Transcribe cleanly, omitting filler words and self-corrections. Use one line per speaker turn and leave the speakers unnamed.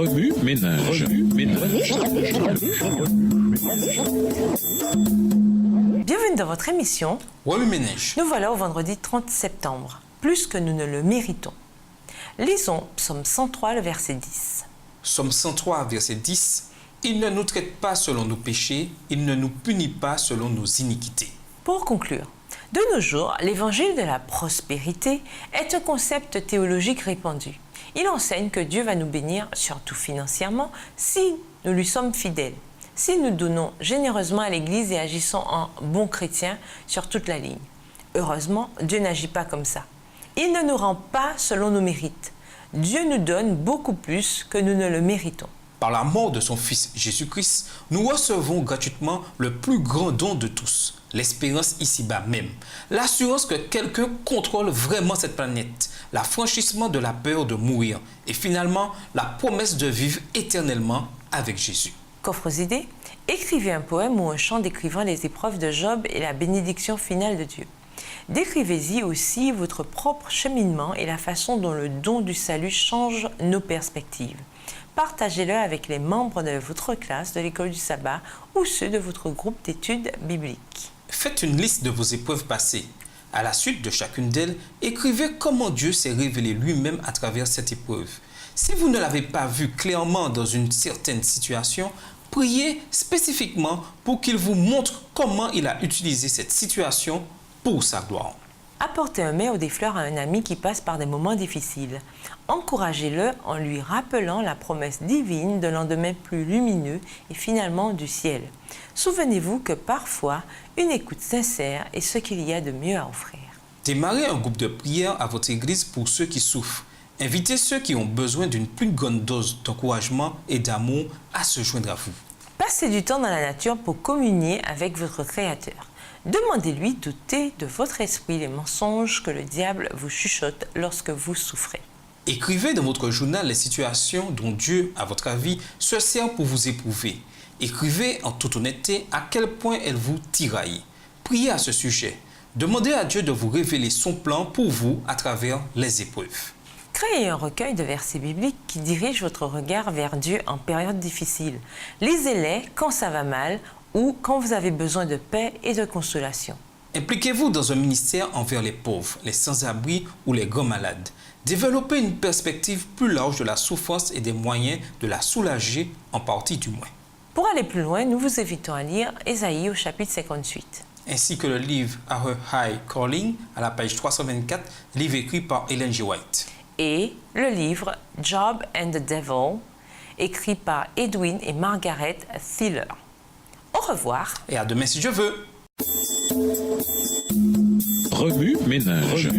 Remue ménage.
Bienvenue dans votre émission
Remue ménage.
Nous voilà au vendredi 30 septembre, plus que nous ne le méritons. Lisons Psaume 103, le verset 10.
Psaume 103, verset 10. Il ne nous traite pas selon nos péchés, il ne nous punit pas selon nos iniquités.
Pour conclure, de nos jours, l'évangile de la prospérité est un concept théologique répandu. Il enseigne que Dieu va nous bénir, surtout financièrement, si nous lui sommes fidèles, si nous donnons généreusement à l'Église et agissons en bons chrétiens sur toute la ligne. Heureusement, Dieu n'agit pas comme ça. Il ne nous rend pas selon nos mérites. Dieu nous donne beaucoup plus que nous ne le méritons.
Par la mort de son Fils Jésus-Christ, nous recevons gratuitement le plus grand don de tous, l'espérance ici-bas même, l'assurance que quelqu'un contrôle vraiment cette planète, l'affranchissement de la peur de mourir et finalement la promesse de vivre éternellement avec Jésus.
Qu'offrent idées? Écrivez un poème ou un chant décrivant les épreuves de Job et la bénédiction finale de Dieu. Décrivez-y aussi votre propre cheminement et la façon dont le don du salut change nos perspectives. Partagez-le avec les membres de votre classe de l'école du sabbat ou ceux de votre groupe d'études bibliques.
Faites une liste de vos épreuves passées. À la suite de chacune d'elles, écrivez comment Dieu s'est révélé lui-même à travers cette épreuve. Si vous ne l'avez pas vu clairement dans une certaine situation, priez spécifiquement pour qu'il vous montre comment il a utilisé cette situation pour sa gloire.
Apportez un mets ou des fleurs à un ami qui passe par des moments difficiles. Encouragez-le en lui rappelant la promesse divine de lendemain plus lumineux et finalement du ciel. Souvenez-vous que parfois, une écoute sincère est ce qu'il y a de mieux à offrir.
Démarrez un groupe de prière à votre église pour ceux qui souffrent. Invitez ceux qui ont besoin d'une plus grande dose d'encouragement et d'amour à se joindre à vous.
Passez du temps dans la nature pour communier avec votre Créateur. Demandez-lui d'ôter de votre esprit les mensonges que le diable vous chuchote lorsque vous souffrez.
Écrivez dans votre journal les situations dont Dieu, à votre avis, se sert pour vous éprouver. Écrivez en toute honnêteté à quel point elle vous tiraille. Priez à ce sujet. Demandez à Dieu de vous révéler son plan pour vous à travers les épreuves.
Créez un recueil de versets bibliques qui dirigent votre regard vers Dieu en période difficile. Lisez-les quand ça va mal ou quand vous avez besoin de paix et de consolation.
Impliquez-vous dans un ministère envers les pauvres, les sans-abri ou les grands malades. Développez une perspective plus large de la souffrance et des moyens de la soulager, en partie du moins.
Pour aller plus loin, nous vous invitons à lire Ésaïe au chapitre 58.
Ainsi que le livre A High Calling à la page 324, livre écrit par Ellen G. White.
Et le livre Job and the Devil, écrit par Edwin et Margaret Thieler. Au revoir.
Et à demain si je veux.
Remue ménage.